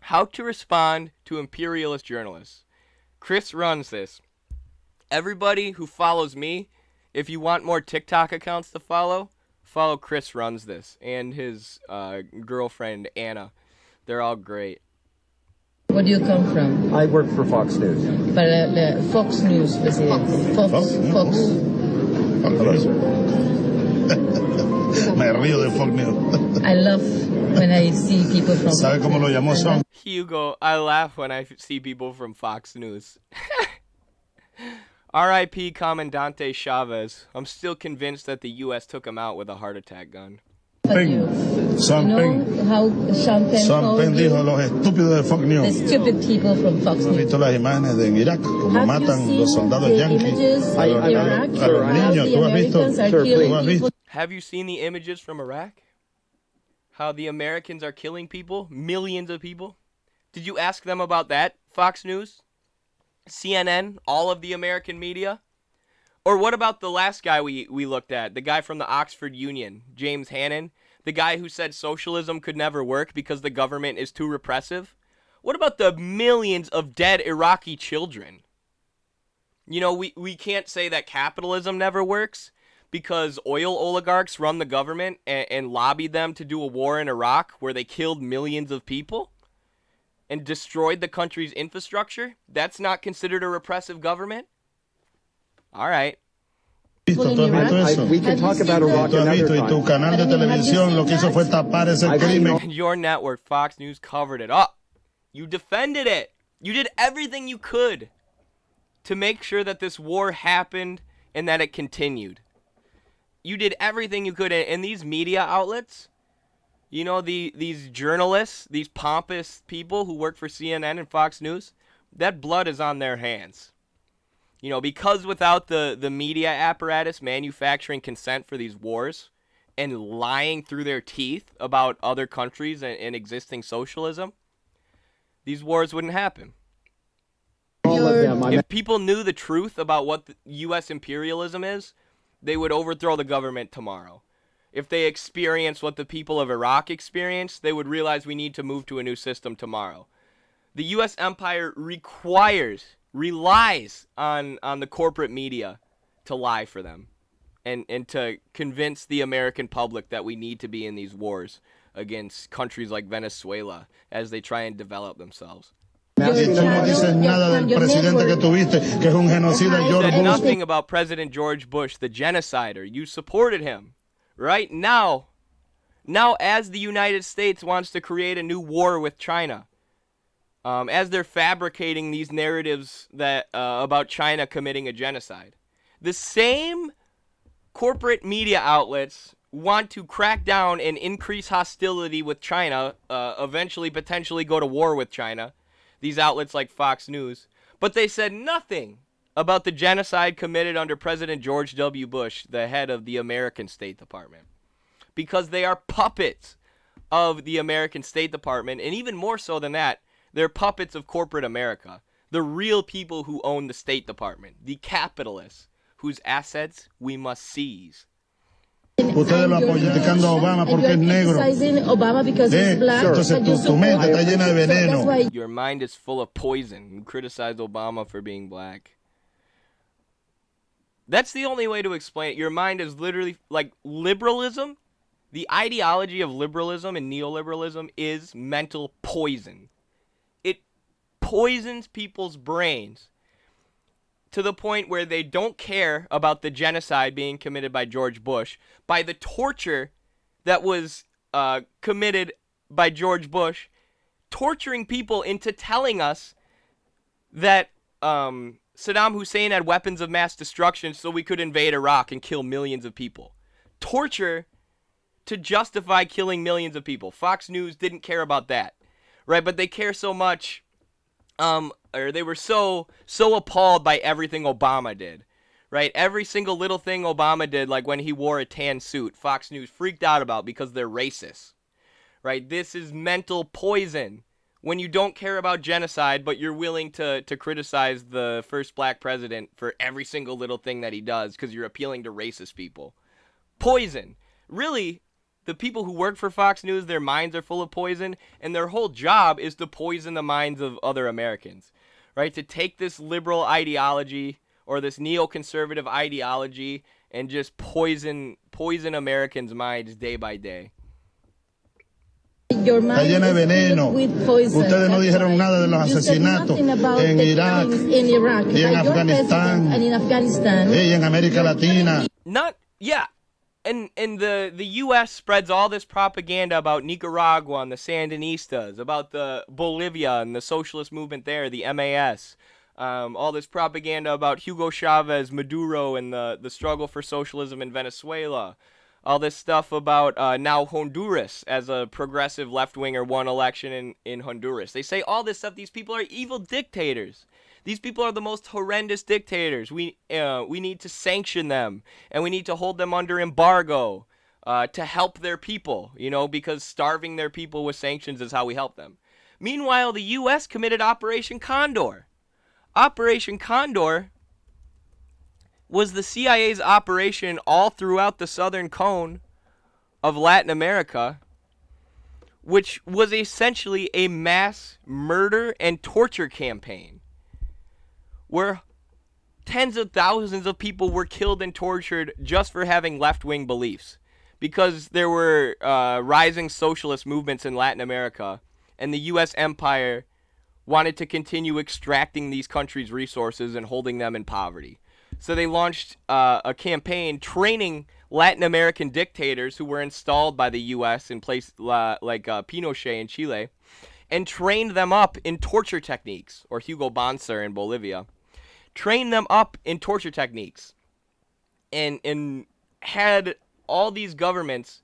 How to respond to imperialist journalists. Chris runs this. Everybody who follows me, if you want more TikTok accounts to follow Chris runs this and his girlfriend Anna. They're all great. Where do you come from? I work for Fox News. Para Fox News, presidente. Fox. Me río de Fox News. I love when I see people from ¿Sabe cómo lo llamó Son? Hugo, I laugh when I see people from Fox News. R.I.P. Comandante Chavez. I'm still convinced that the U.S. took him out with a heart attack gun. Son Pen dijo los estúpidos de Fox News. The stupid people from Fox ¿Has News. visto las imágenes de Irak? Como matan los soldados yanquis a los niños. ¿Tú has visto? Have you seen the images from Iraq? How the Americans are killing people? Millions of people? Did you ask them about that, Fox News? CNN? All of the American media? Or what about the last guy we looked at? The guy from the Oxford Union, James Hannon? The guy who said socialism could never work because the government is too repressive? What about the millions of dead Iraqi children? You know, we can't say that capitalism never works because oil oligarchs run the government and lobbied them to do a war in Iraq where they killed millions of people and destroyed the country's infrastructure. That's not considered a repressive government? All right. We can talk about Iraq another Y tu time. canal de televisión lo que hizo fue tapar ese crimen. Your network, Fox News, covered it up. You defended it. You did everything you could to make sure that this war happened and that it continued. You did everything you could. And these media outlets, you know, these journalists, these pompous people who work for CNN and Fox News, that blood is on their hands. You know, because without the media apparatus manufacturing consent for these wars and lying through their teeth about other countries and existing socialism, these wars wouldn't happen. All of them. If people knew the truth about what the U.S. imperialism is, they would overthrow the government tomorrow. If they experienced what the people of Iraq experienced, they would realize we need to move to a new system tomorrow. The U.S. empire relies on the corporate media to lie for them and to convince the American public that we need to be in these wars against countries like Venezuela as they try and develop themselves. Y tú no dices nada del presidente que tuviste, que es un genocida, You George said Bush. nothing about President George Bush, the genocider. You supported him, right? Now, as the United States wants to create a new war with China, as they're fabricating these narratives that about China committing a genocide, the same corporate media outlets want to crack down and increase hostility with China, eventually potentially go to war with China, these outlets like Fox News, but they said nothing about the genocide committed under President George W. Bush, the head of the American State Department, because they are puppets of the American State Department, and even more so than that, they're puppets of corporate America, the real people who own the State Department, the capitalists whose assets we must seize. Ustedes lo apoyan criticando a Obama porque es negro. Obama because he's black. Entonces tu mente está llena de veneno. Your mind is full of poison. You criticize Obama for being black. That's the only way to explain it. Your mind is literally like liberalism. The ideology of liberalism and neoliberalism is mental poison. It poisons people's brains to the point where they don't care about the genocide being committed by George Bush, by the torture that was committed by George Bush, torturing people into telling us that Saddam Hussein had weapons of mass destruction so we could invade Iraq and kill millions of people. Torture to justify killing millions of people. Fox News didn't care about that, right? But they care so much, or they were so appalled by everything Obama did, right? Every single little thing Obama did, like when he wore a tan suit, Fox News freaked out about because they're racist, right? This is mental poison. When you don't care about genocide, but you're willing to criticize the first black president for every single little thing that he does because you're appealing to racist people. Poison. Really, the people who work for Fox News, their minds are full of poison, and their whole job is to poison the minds of other Americans, right? To take this liberal ideology or this neoconservative ideology and just poison Americans' minds day by day. Está llena de veneno. Ustedes no dijeron nada de los asesinatos en Irak y en Afganistán y en América Latina. And the U.S. spreads all this propaganda about Nicaragua and the Sandinistas, about the Bolivia and the socialist movement there, the MAS. All this propaganda about Hugo Chavez, Maduro, and the struggle for socialism in Venezuela. All this stuff about now Honduras as a progressive left-winger won election in Honduras. They say all this stuff. These people are evil dictators. These people are the most horrendous dictators. We need to sanction them, and we need to hold them under embargo to help their people, because starving their people with sanctions is how we help them. Meanwhile, the U.S. committed Operation Condor. Operation Condor was the CIA's operation all throughout the southern cone of Latin America, which was essentially a mass murder and torture campaign where tens of thousands of people were killed and tortured just for having left-wing beliefs, because there were rising socialist movements in Latin America, and the U.S. empire wanted to continue extracting these countries' resources and holding them in poverty. So they launched a campaign training Latin American dictators who were installed by the U.S. in places like Pinochet in Chile, and trained them up in torture techniques, or Hugo Banzer in Bolivia. Trained them up in torture techniques, and had all these governments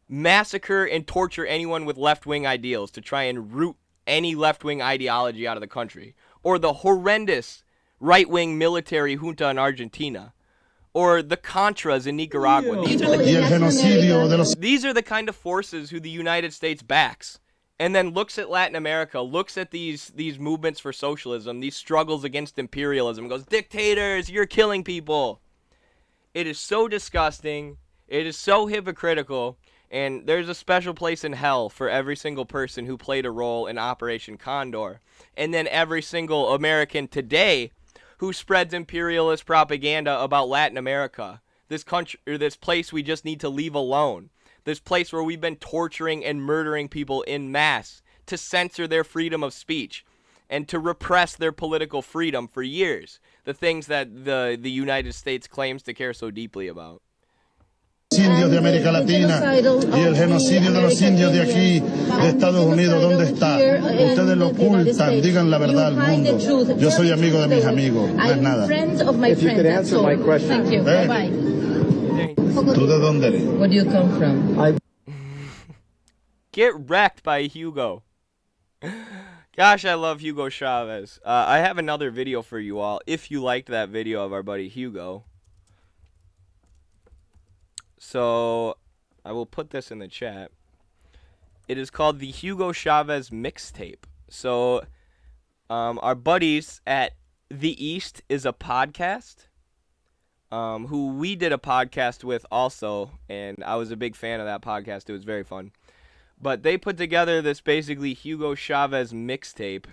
massacre and torture anyone with left-wing ideals to try and root any left-wing ideology out of the country, or the horrendous right-wing military junta in Argentina, or the Contras in Nicaragua. These are the kind of forces who the United States backs, and then looks at Latin America, looks at these movements for socialism, these struggles against imperialism, and goes, dictators, you're killing people. It is so disgusting. It is so hypocritical. And there's a special place in hell for every single person who played a role in Operation Condor. And then every single American today who spreads imperialist propaganda about Latin America. This country, or this place we just need to leave alone. This place where we've been torturing and murdering people in mass to censor their freedom of speech and to repress their political freedom for years. The things that the United States claims to care so deeply about. Indios de América Latina y el genocidio de los indios de aquí, de Estados Unidos, ¿dónde está? Ustedes lo ocultan, digan la verdad al mundo. Yo soy amigo de mis amigos, no es nada. If you could answer my question. Thank you. Bye-bye. ¿Tú de dónde eres? Where do you come from? Get wrecked by Hugo. Gosh, I love Hugo Chavez. I have another video for you all, if you liked that video of our buddy Hugo. So, I will put this in the chat. It is called the Hugo Chavez Mixtape. So, our buddies at The East is a podcast, who we did a podcast with also, and I was a big fan of that podcast. It was very fun. But they put together this basically Hugo Chavez mixtape,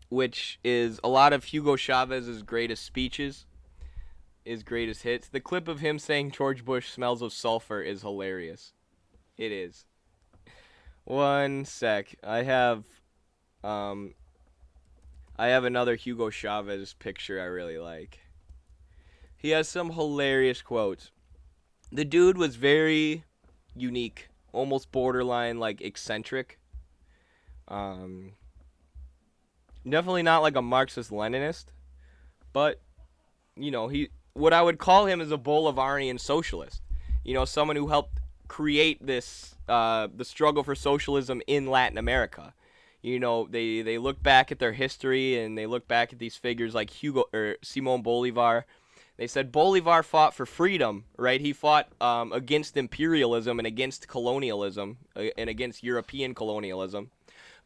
which is a lot of Hugo Chavez's greatest speeches, his greatest hits. The clip of him saying George Bush smells of sulfur is hilarious. It is. One sec. I have another Hugo Chavez picture I really like. He has some hilarious quotes. The dude was very unique, almost borderline like eccentric. Definitely not like a Marxist-Leninist, but what I would call him is a Bolivarian socialist. Someone who helped create this the struggle for socialism in Latin America. They look back at their history and they look back at these figures like Simón Bolívar. They said Bolivar fought for freedom, right? He fought against imperialism and against colonialism and against European colonialism.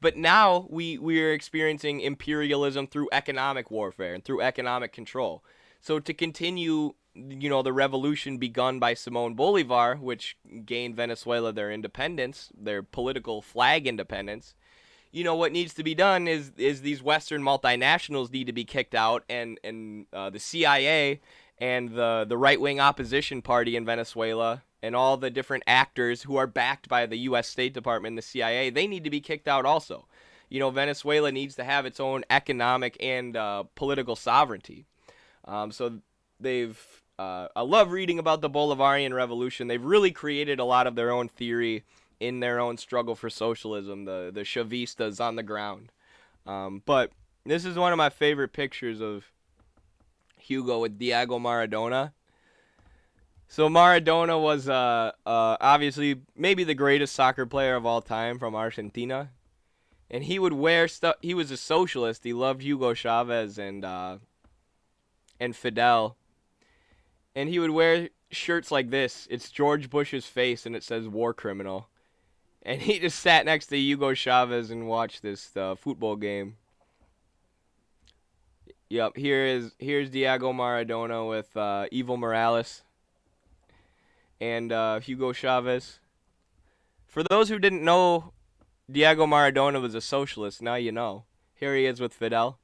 But now we are experiencing imperialism through economic warfare and through economic control. So to continue the revolution begun by Simón Bolívar, which gained Venezuela their independence, their political flag independence. What needs to be done is these Western multinationals need to be kicked out, and the CIA and the right-wing opposition party in Venezuela and all the different actors who are backed by the U.S. State Department and the CIA, they need to be kicked out also. Venezuela needs to have its own economic and political sovereignty. So I love reading about the Bolivarian Revolution. They've really created a lot of their own theory in their own struggle for socialism, the Chavistas on the ground. But this is one of my favorite pictures of Hugo with Diego Maradona. So Maradona was obviously maybe the greatest soccer player of all time from Argentina. And he would wear stuff. He was a socialist. He loved Hugo Chavez and Fidel. And he would wear shirts like this. It's George Bush's face, and it says war criminal. And he just sat next to Hugo Chavez and watched this football game. Yep, here's Diego Maradona with Evo Morales and Hugo Chavez. For those who didn't know, Diego Maradona was a socialist. Now you know. Here he is with Fidel.